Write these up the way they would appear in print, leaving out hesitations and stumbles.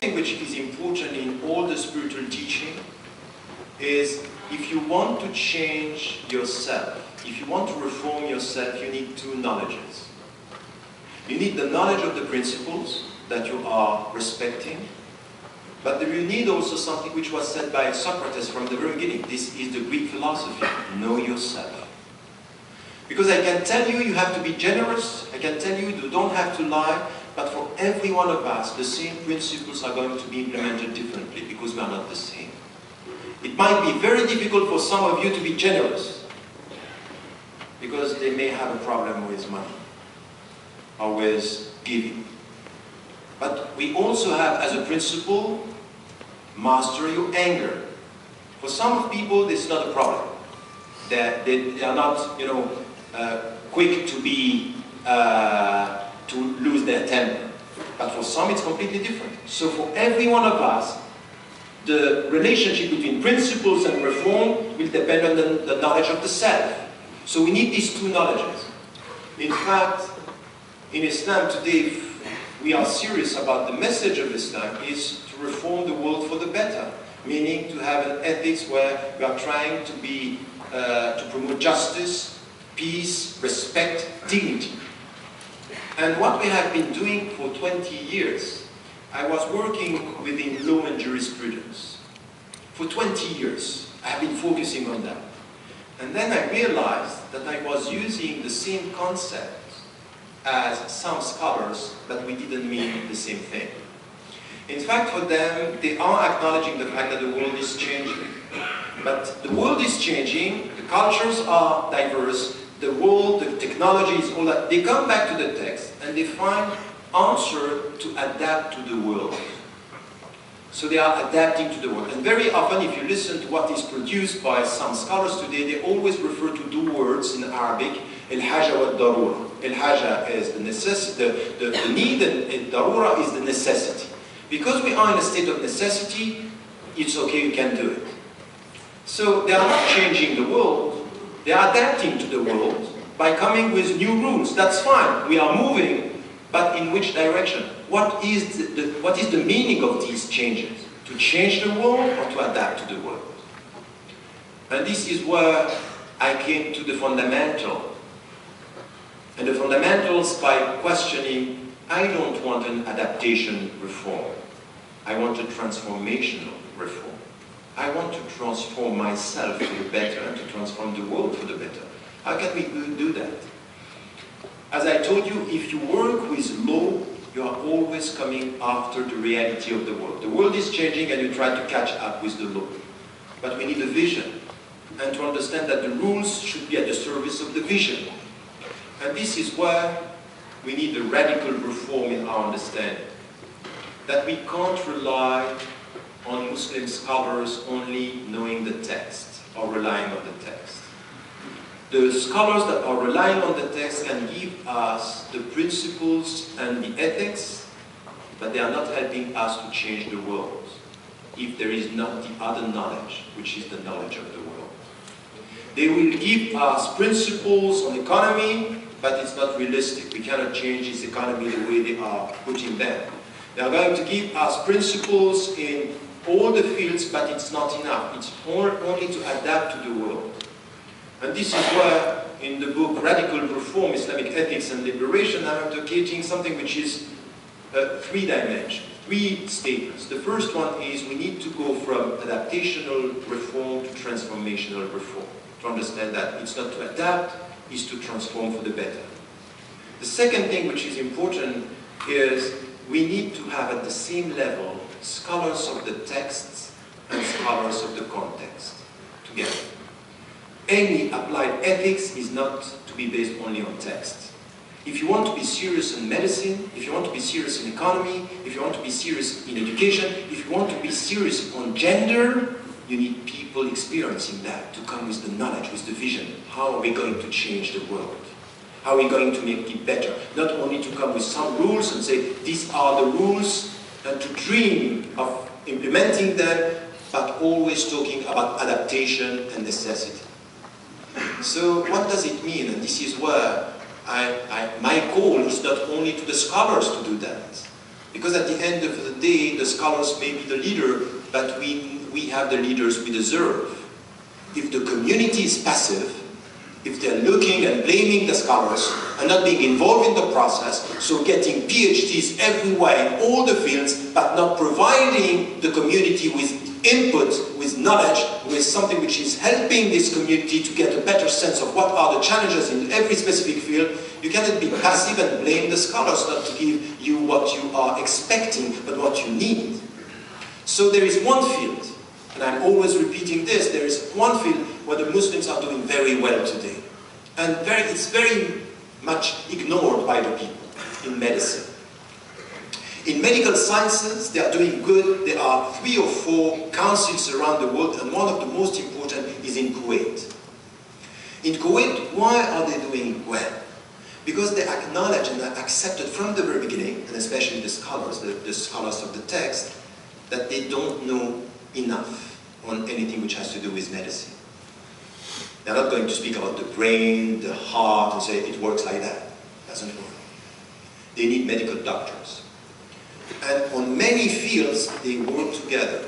thing which is important in all the spiritual teaching is if you want to change yourself, if you want to reform yourself, you need two knowledges. You need the knowledge of the principles that you are respecting, but you need also something which was said by Socrates from the very beginning. This is the Greek philosophy, know yourself. Because I can tell you, you have to be generous, I can tell you, you don't have to lie, but for every one of us, the same principles are going to be implemented differently because we are not the same. It might be very difficult for some of you to be generous because they may have a problem with money or with giving. But we also have as a principle, master your anger. For some people, this is not a problem. They are not, quick to be to lose their temper. But for some, it's completely different. So for every one of us, the relationship between principles and reform will depend on the knowledge of the self. So we need these two knowledges. In fact, in Islam today, if we are serious about the message of Islam, is to reform the world for the better, meaning to have an ethics where we are trying to be to promote justice, peace, respect, dignity. And what we have been doing for 20 years, I was working within law and jurisprudence. For 20 years, I have been focusing on that. And then I realized that I was using the same concept as some scholars, but we didn't mean the same thing. In fact, for them, they are acknowledging the fact that the world is changing. But the world is changing, the cultures are diverse, the world, the technology is all that. They come back to the text and they find answer to adapt to the world. So they are adapting to the world. And very often, if you listen to what is produced by some scholars today, they always refer to two words in Arabic, al-haja wa darura. Al-haja is the necessity, the need, and darura is the necessity. Because we are in a state of necessity, it's okay, you can do it. So they are not changing the world, they are adapting to the world by coming with new rules. That's fine, we are moving, but in which direction? What is the meaning of these changes? To change the world or to adapt to the world? And this is where I came to the fundamental. And the fundamentals by questioning, I don't want an adaptation reform. I want a transformational reform. I want to transform myself for the better and to transform the world for the better. How can we do that? As I told you, if you work with law, you are always coming after the reality of the world. The world is changing and you try to catch up with the law. But we need a vision and to understand that the rules should be at the service of the vision. And this is where we need a radical reform in our understanding. That we can't rely on Muslim scholars only knowing the text or relying on the text. The scholars that are relying on the text can give us the principles and the ethics, but they are not helping us to change the world if there is not the other knowledge, which is the knowledge of the world. They will give us principles on economy, but it's not realistic. We cannot change this economy the way they are putting them. They are going to give us principles in all the fields, but it's not enough. It's only to adapt to the world. And this is where, in the book Radical Reform, Islamic Ethics and Liberation, I'm advocating something which is three dimensions, three statements. The first one is we need to go from adaptational reform to transformational reform. To understand that it's not to adapt, it's to transform for the better. The second thing which is important is we need to have at the same level scholars of the texts and scholars of the context together. Any applied ethics is not to be based only on text. If you want to be serious in medicine, if you want to be serious in economy, if you want to be serious in education, if you want to be serious on gender, you need people experiencing that to come with the knowledge, with the vision. How are we going to change the world? How are we going to make it better? Not only to come with some rules and say, these are the rules, and to dream of implementing them, but always talking about adaptation and necessity. So what does it mean? And this is where my call is not only to the scholars to do that, Because at the end of the day, the scholars may be the leader, but we have the leaders we deserve. If the community is passive, if they're looking and blaming the scholars and not being involved in the process, so getting PhDs everywhere in all the fields, but not providing the community with input, with knowledge, with something which is helping this community to get a better sense of what are the challenges in every specific field, you cannot be passive and blame the scholars not to give you what you are expecting, but what you need. So there is one field, and I'm always repeating this, there is one field where the Muslims are doing very well today. And it's very much ignored by the people in medicine. In medical sciences, they are doing good. There are 3 or 4 councils around the world, and one of the most important is in Kuwait. In Kuwait, why are they doing well? Because they acknowledge and accepted from the very beginning, and especially the scholars, the scholars of the text, that they don't know enough on anything which has to do with medicine. They're not going to speak about the brain, the heart, and say it works like that. Doesn't work. They need medical doctors. And on many fields, they work together.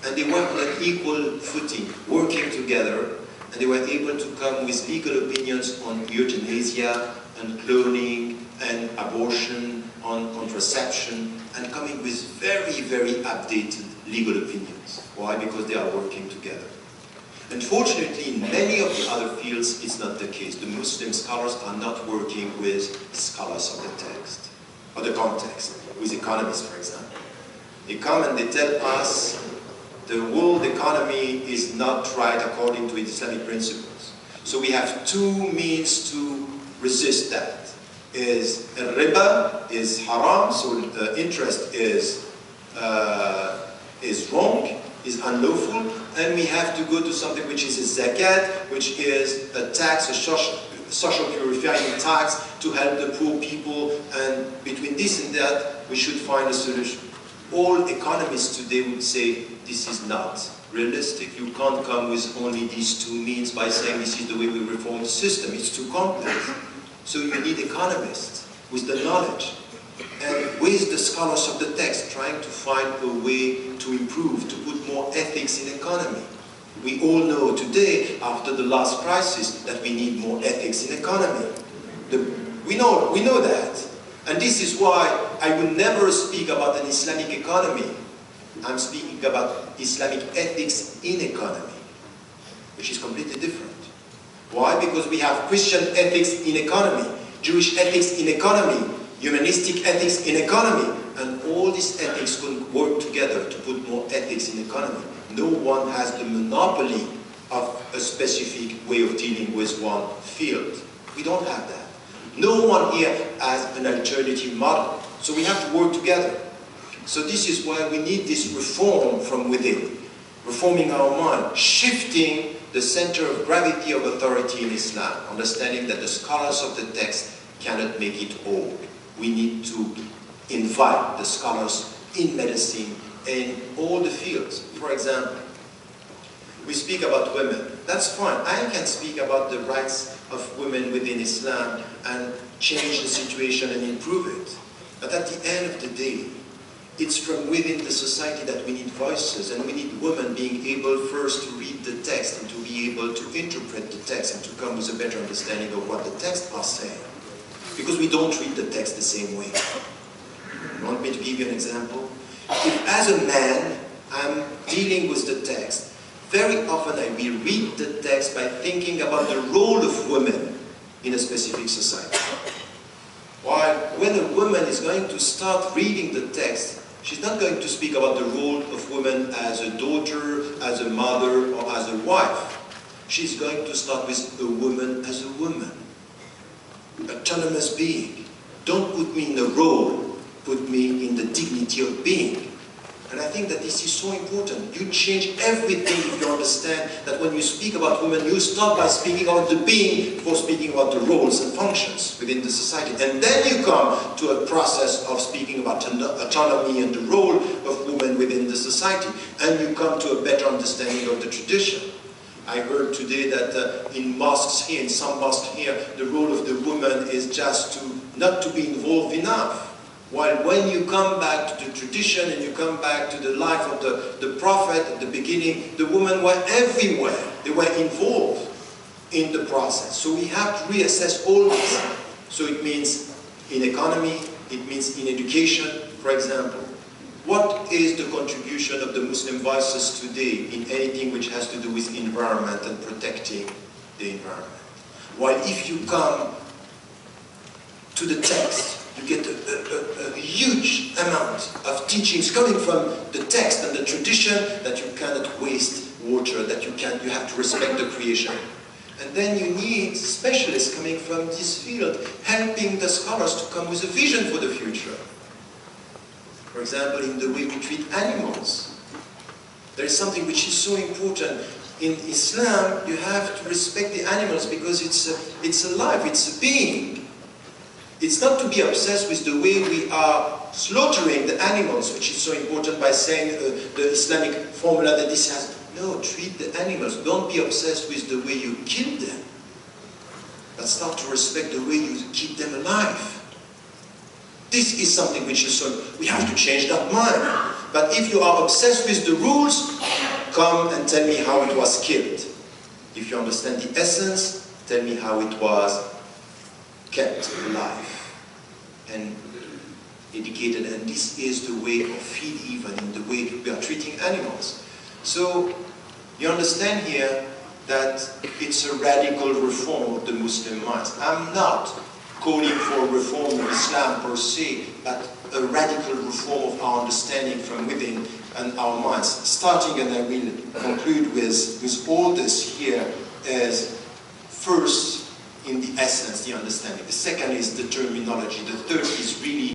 And they work on an equal footing, working together. And they were able to come with legal opinions on euthanasia, and cloning, and abortion, on contraception, and coming with very, very updated legal opinions. Why? Because they are working together. Unfortunately, in many of the other fields, it's not the case. The Muslim scholars are not working with scholars of the text, or the context, with economists, for example. They come and they tell us the world economy is not right according to Islamic principles. So we have 2 means to resist that. Is riba is haram, so the interest is wrong, is unlawful, and we have to go to something which is a zakat, which is a tax, a social purifying tax to help the poor people, and between this and that, we should find a solution. All economists today would say, this is not realistic. You can't come with only these 2 means by saying this is the way we reform the system. It's too complex. So you need economists with the knowledge and with the scholars of the text trying to find a way to improve, to put more ethics in economy. We all know today, after the last crisis, that we need more ethics in economy. We know that. And this is why I will never speak about an Islamic economy. I'm speaking about Islamic ethics in economy, which is completely different. Why? Because we have Christian ethics in economy, Jewish ethics in economy, humanistic ethics in economy, and all these ethics can work together to put more ethics in economy. No one has the monopoly of a specific way of dealing with one field. We don't have that. No one here has an alternative model. So we have to work together. So this is why we need this reform from within, reforming our mind, shifting the center of gravity of authority in Islam, understanding that the scholars of the text cannot make it all. We need to invite the scholars in medicine, in all the fields. For example, we speak about women. That's fine. I can speak about the rights of women within Islam and change the situation and improve it. But at the end of the day, it's from within the society that we need voices, and we need women being able first to read the text and to be able to interpret the text and to come with a better understanding of what the texts are saying. Because we don't read the text the same way. You want me to give you an example? If as a man, I'm dealing with the text, very often I will read the text by thinking about the role of women in a specific society. While when a woman is going to start reading the text, she's not going to speak about the role of women as a daughter, as a mother, or as a wife. She's going to start with a woman as a woman. Autonomous being. Don't put me in a role, put me in the dignity of being. And I think that this is so important. You change everything if you understand that when you speak about women, you start by speaking about the being before speaking about the roles and functions within the society. And then you come to a process of speaking about autonomy and the role of women within the society. And you come to a better understanding of the tradition. I heard today that in mosques here, in some mosques here, the role of the woman is just not to be involved enough. While when you come back to the tradition and you come back to the life of the Prophet at the beginning, the women were everywhere. They were involved in the process. So we have to reassess all this. So it means in economy, it means in education, for example. What is the contribution of the Muslim voices today in anything which has to do with environment and protecting the environment? While if you come to the text, you get a huge amount of teachings coming from the text and the tradition that you cannot waste water, that you have to respect the creation. And then you need specialists coming from this field, helping the scholars to come with a vision for the future. For example, in the way we treat animals. There is something which is so important. In Islam, you have to respect the animals because it's alive, it's a being. It's not to be obsessed with the way we are slaughtering the animals, which is so important by saying the Islamic formula that this has. No, treat the animals. Don't be obsessed with the way you kill them. But start to respect the way you keep them alive. This is something which is so... We have to change that mind. But if you are obsessed with the rules, come and tell me how it was killed. If you understand the essence, tell me how it was kept alive and educated. And this is the way of feed, even in the way we are treating animals. So you understand here that it's a radical reform of the Muslim minds. I'm not calling for reform of Islam per se, but a radical reform of our understanding from within and our minds. Starting, and I will conclude with all this here, as first in the essence, the understanding. The second is the terminology. The third is really